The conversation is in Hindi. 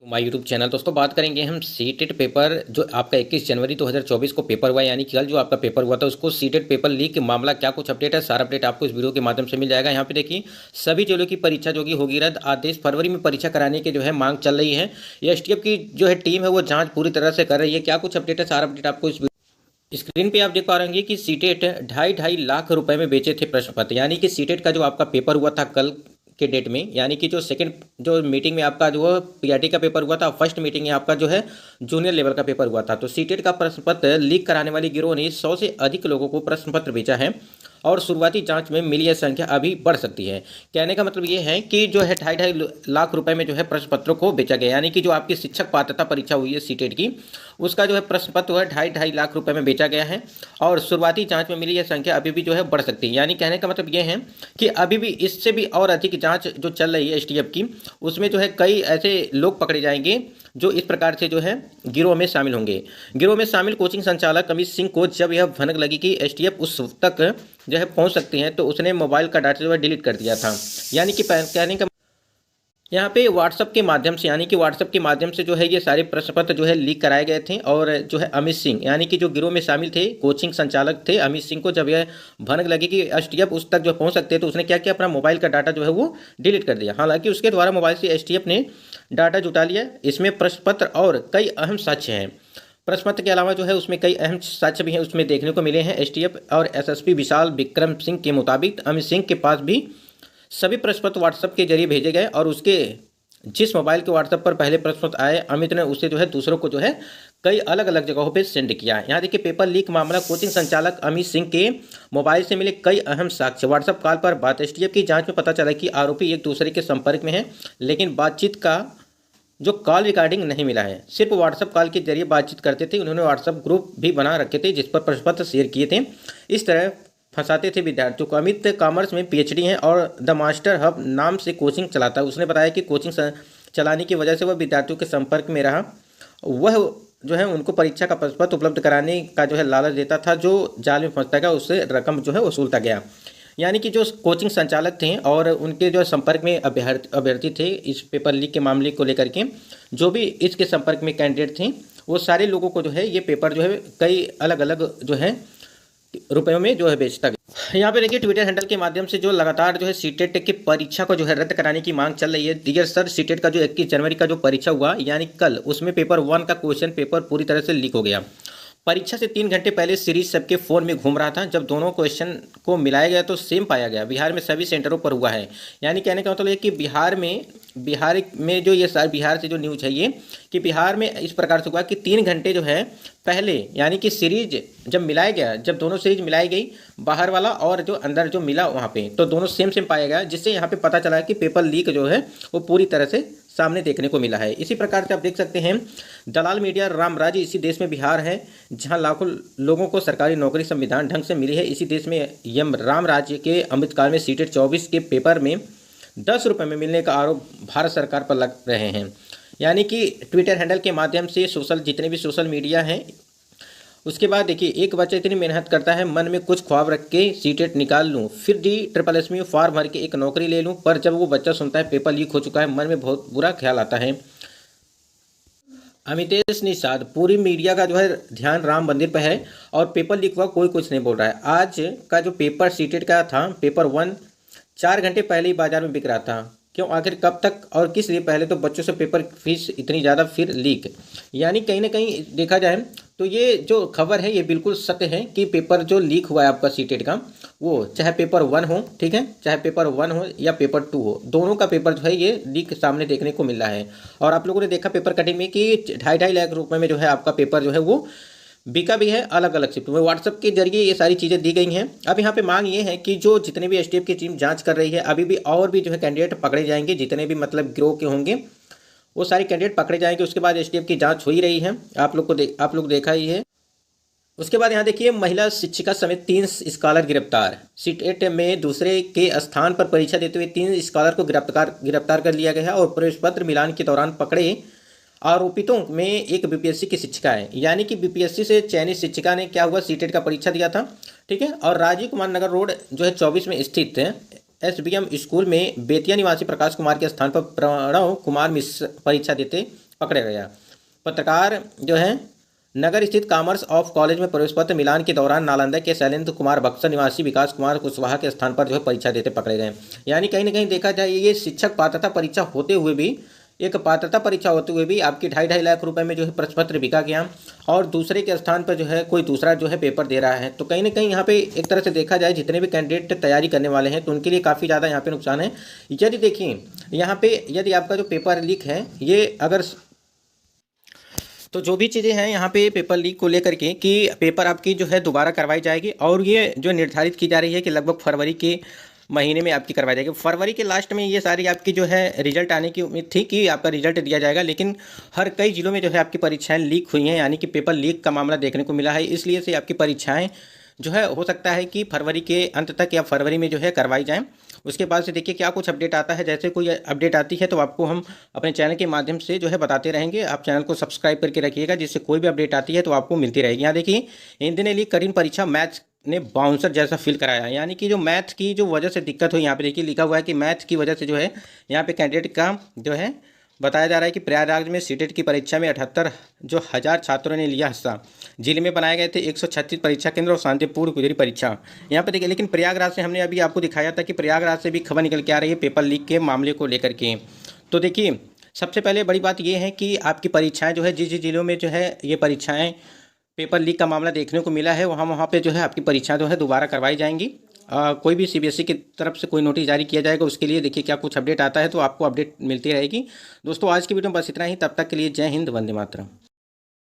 My YouTube channel. दोस्तों बात करेंगे हम सीटेट पेपर जो आपका 21 जनवरी 2024 को पेपर हुआ, यानी कि कल जो आपका पेपर हुआ था उसको सीटेट पेपर लीक मामला क्या कुछ अपडेट है, सारा अपडेट आपको इस वीडियो के माध्यम से मिल जाएगा। यहाँ पे देखिए सभी जिलों की परीक्षा जो कि होगी रद्द, आदेश फरवरी में परीक्षा कराने की जो है मांग चल रही है। ये एसटीएफ की जो है टीम है वो जाँच पूरी तरह से कर रही है। क्या कुछ अपडेट है, सारा अपडेट आपको इस स्क्रीन पे आप देख पा रहे हैं कि सीटेट 2.5 लाख रुपए में बेचे थे प्रश्न पत्र। यानी कि सीटेट का जो आपका पेपर हुआ था कल के डेट में, यानी कि जो सेकंड जो मीटिंग में आपका जो पीआरटी का पेपर हुआ था, फर्स्ट मीटिंग में आपका जो है जूनियर लेवल का पेपर हुआ था। तो सीटेट का प्रश्न पत्र लीक कराने वाली गिरोह ने 100 से अधिक लोगों को प्रश्न पत्र बेचा है और शुरुआती जांच में मिली यह संख्या अभी बढ़ सकती है। कहने का मतलब ये है कि जो है 2.5 लाख रुपए में जो है प्रश्न पत्रों को बेचा गया, यानी कि जो आपकी शिक्षक पात्रता परीक्षा हुई है सीटेट की, उसका जो है प्रश्न पत्र है 2.5 लाख रुपए में बेचा गया है और शुरुआती जांच में मिली यह संख्या अभी भी जो है बढ़ सकती है। यानी कहने का मतलब ये है कि अभी भी इससे भी और अधिक जांच जो चल रही है एसटीएफ की, उसमें जो है कई ऐसे लोग पकड़े जाएंगे जो इस प्रकार से जो है गिरोह में शामिल होंगे। गिरोह में शामिल कोचिंग संचालक अमित सिंह को जब यह भनक लगी कि एसटीएफ उस तक जो है पहुंच सकती है तो उसने मोबाइल का डाटा जो है डिलीट कर दिया था। यानी कि कहने का यहाँ पे व्हाट्सएप के माध्यम से, यानी कि व्हाट्सएप के माध्यम से जो है ये सारे प्रश्न पत्र जो है लीक कराए गए थे। और जो है अमित सिंह, यानी कि जो गिरोह में शामिल थे कोचिंग संचालक थे, अमित सिंह को जब यह भनक लगी कि एसटीएफ उस तक जो पहुंच सकते हैं तो उसने क्या किया, अपना मोबाइल का डाटा जो है वो डिलीट कर दिया। हालांकि उसके द्वारा मोबाइल से एसटीएफ ने डाटा जुटा लिया। इसमें प्रश्न पत्र और कई अहम साक्ष्य हैं। प्रश्न पत्र के अलावा जो है उसमें कई अहम साक्ष्य भी हैं, उसमें देखने को मिले हैं। एसटीएफ और एसएसपी विशाल विक्रम सिंह के मुताबिक अमित सिंह के पास भी सभी प्रश्न पत्र व्हाट्सएप के जरिए भेजे गए और उसके जिस मोबाइल के व्हाट्सएप पर पहले प्रश्न पत्र आए, अमित ने उसे जो है दूसरों को जो है कई अलग अलग जगहों पे सेंड किया। यहाँ देखिए पेपर लीक मामला, कोचिंग संचालक अमित सिंह के मोबाइल से मिले कई अहम साक्ष्य, व्हाट्सएप कॉल पर बात। एसटीएफ की जांच में पता चला कि आरोपी एक दूसरे के संपर्क में है, लेकिन बातचीत का जो कॉल रिकॉर्डिंग नहीं मिला है, सिर्फ व्हाट्सएप कॉल के जरिए बातचीत करते थे। उन्होंने व्हाट्सएप ग्रुप भी बना रखे थे जिस पर प्रश्न पत्र शेयर किए थे। इस तरह फंसाते थे विद्यार्थियों को। अमित कॉमर्स में पीएचडी है और द मास्टर हब नाम से कोचिंग चलाता है। उसने बताया कि कोचिंग चलाने की वजह से वह विद्यार्थियों के संपर्क में रहा। वह जो है उनको परीक्षा का प्रश्न पत्र उपलब्ध कराने का जो है लालच देता था, जो जाल में फंसता गया उससे रकम जो है वसूलता गया। यानी कि जो कोचिंग संचालक थे और उनके जो संपर्क में अभ्यर्थी थे इस पेपर लीक के मामले को लेकर के, जो भी इसके संपर्क में कैंडिडेट थे, वो सारे लोगों को जो है ये पेपर जो है कई अलग अलग जो है रुपयों में जो है बेचता गया। यहाँ पे देखिए ट्विटर हैंडल के माध्यम से जो लगातार जो है सीटेट की परीक्षा को जो है रद्द कराने की मांग चल रही है। डियर सर, सीटेट का जो 21 जनवरी का जो परीक्षा हुआ यानी कल, उसमें पेपर 1 का क्वेश्चन पेपर पूरी तरह से लीक हो गया। परीक्षा से 3 घंटे पहले सीरीज सबके फ़ोन में घूम रहा था। जब दोनों क्वेश्चन को मिलाया गया तो सेम पाया गया। बिहार में सभी सेंटरों पर हुआ है। यानी कहने का मतलब है कि बिहार में जो ये सारे बिहार से जो न्यूज़ है ये कि बिहार में इस प्रकार से हुआ कि 3 घंटे जो है पहले, यानी कि सीरीज जब मिलाया गया, जब दोनों सीरीज मिलाई गई, बाहर वाला और जो अंदर जो मिला वहाँ पे, तो दोनों सेम पाया गया, जिससे यहाँ पे पता चला कि पेपर लीक जो है वो पूरी तरह से सामने देखने को मिला है। इसी प्रकार से आप देख सकते हैं दलाल मीडिया राम राज्य इसी देश में बिहार है जहां लाखों लोगों को सरकारी नौकरी संविधान ढंग से मिली है। इसी देश में यम राम राज्य के अमृतकाल में सीटेट 24 के पेपर में 10 रुपये में मिलने का आरोप भारत सरकार पर लग रहे हैं। यानी कि ट्विटर हैंडल के माध्यम से जितने भी सोशल मीडिया हैं, उसके बाद देखिए एक बच्चा इतनी मेहनत करता है, मन में कुछ ख्वाब रख के सीटेट निकाल लूँ, फिर DSSS में फॉर्म भर के एक नौकरी ले लूँ, पर जब वो बच्चा सुनता है पेपर लीक हो चुका है, मन में बहुत बुरा ख्याल आता है। अमितेश निषाद, पूरी मीडिया का जो है ध्यान राम मंदिर पर है और पेपर लीक हुआ कोई कुछ नहीं बोल रहा है। आज का जो पेपर सीटेट का था पेपर 1 4 घंटे पहले ही बाजार में बिक रहा था। क्यों, आखिर कब तक और किस लिए? पहले तो बच्चों से पेपर फीस इतनी ज़्यादा, फिर लीक। यानी कहीं ना कहीं देखा जाए तो ये जो खबर है ये बिल्कुल सत्य है कि पेपर जो लीक हुआ है आपका सीटेट का, वो चाहे पेपर 1 हो, ठीक है, चाहे पेपर 1 हो या पेपर 2 हो, दोनों का पेपर जो है ये लीक सामने देखने को मिल रहा है। और आप लोगों ने देखा पेपर कटिंग में कि 2.5 लाख रुपए में जो है आपका पेपर जो है वो बिका भी है अलग अलग शिफ्ट में। व्हाट्सएप के जरिए ये सारी चीज़ें दी गई हैं। अब यहाँ पे मांग ये है कि जो जितने भी एसटीएफ की टीम जांच कर रही है, अभी भी और भी जो है कैंडिडेट पकड़े जाएंगे, जितने भी मतलब गिरोह के होंगे वो सारे कैंडिडेट पकड़े जाएंगे। उसके बाद एसटीएफ की जांच हो ही रही है, आप लोग देखा ही है। उसके बाद यहाँ देखिए महिला शिक्षिका समेत 3 स्कॉलर गिरफ्तार। सीटेट में दूसरे के स्थान पर परीक्षा देते हुए 3 स्कॉलर को गिरफ्तार कर लिया गया है और प्रवेश पत्र मिलान के दौरान पकड़े आरोपितों में एक बीपीएससी की शिक्षिका है। यानी कि बीपीएससी से चयनित शिक्षिका ने क्या हुआ, सीटेट का परीक्षा दिया था, ठीक है, और राजीव कुमार नगर रोड जो है 24 में स्थित है एसबीएम स्कूल में बेतिया निवासी प्रकाश कुमार के स्थान पर प्रणव कुमार मिश्र परीक्षा देते पकड़ा गया। पत्रकार जो है नगर स्थित कॉमर्स ऑफ कॉलेज में प्रवेश पत्र मिलान के दौरान नालंदा के शैलेंद्र कुमार बक्सर निवासी विकास कुमार कुशवाहा के स्थान पर जो है परीक्षा देते पकड़े गए। यानी कहीं ना कहीं देखा जाए ये शिक्षक पात्रता परीक्षा होते हुए भी, एक पात्रता परीक्षा होते हुए भी आपकी 2.5 लाख रुपए में जो है प्रश्न पत्र बिका गया और दूसरे के स्थान पर जो है कोई दूसरा जो है पेपर दे रहा है। तो कहीं ना कहीं यहाँ पे एक तरह से देखा जाए जितने भी कैंडिडेट तैयारी करने वाले हैं तो उनके लिए काफ़ी ज़्यादा यहाँ पे नुकसान है। यदि देखिए यहाँ पे यदि आपका जो पेपर लीक है ये अगर, तो जो भी चीज़ें हैं यहाँ पे पेपर लीक को लेकर के कि पेपर आपकी जो है दोबारा करवाई जाएगी और ये जो निर्धारित की जा रही है कि लगभग फरवरी के महीने में आपकी करवाई जाएगी। फरवरी के लास्ट में ये सारी आपकी जो है रिजल्ट आने की उम्मीद थी कि आपका रिजल्ट दिया जाएगा, लेकिन हर कई जिलों में जो है आपकी परीक्षाएं लीक हुई हैं, यानी कि पेपर लीक का मामला देखने को मिला है। इसलिए से आपकी परीक्षाएं जो है हो सकता है कि फरवरी के अंत तक या फरवरी में जो है करवाई जाएं। उसके बाद से देखिए क्या कुछ अपडेट आता है। जैसे कोई अपडेट आती है तो आपको हम अपने चैनल के माध्यम से जो है बताते रहेंगे। आप चैनल को सब्सक्राइब करके रखिएगा जिससे कोई भी अपडेट आती है तो आपको मिलती रहेगी। यहाँ देखिए हिंदी ने ली कठिन परीक्षा, मैथ्स ने बाउंसर जैसा फील कराया। यानी कि जो मैथ की जो वजह से दिक्कत हुई, यहाँ पे देखिए लिखा हुआ है कि मैथ की वजह से जो है यहाँ पे कैंडिडेट का जो है बताया जा रहा है कि प्रयागराज में सीटेट की परीक्षा में 78,000 छात्रों ने लिया हिस्सा। जिले में बनाए गए थे 136 परीक्षा केंद्र और शांतिपूर्ण गुजरी परीक्षा। यहाँ पे देखिए, लेकिन प्रयागराज से हमने अभी आपको दिखाया था कि प्रयागराज से भी खबर निकल के आ रही है पेपर लीक के मामले को लेकर के। तो देखिए सबसे पहले बड़ी बात यह है कि आपकी परीक्षाएँ जो है जिस जिस जिलों में जो है ये परीक्षाएँ पेपर लीक का मामला देखने को मिला है वहाँ पे जो है आपकी परीक्षा जो है दोबारा करवाई जाएंगी। कोई भी सीबीएसई की तरफ से कोई नोटिस जारी किया जाएगा उसके लिए देखिए क्या कुछ अपडेट आता है तो आपको अपडेट मिलती रहेगी। दोस्तों आज की वीडियो में बस इतना ही, तब तक के लिए जय हिंद, वंदे मातरम।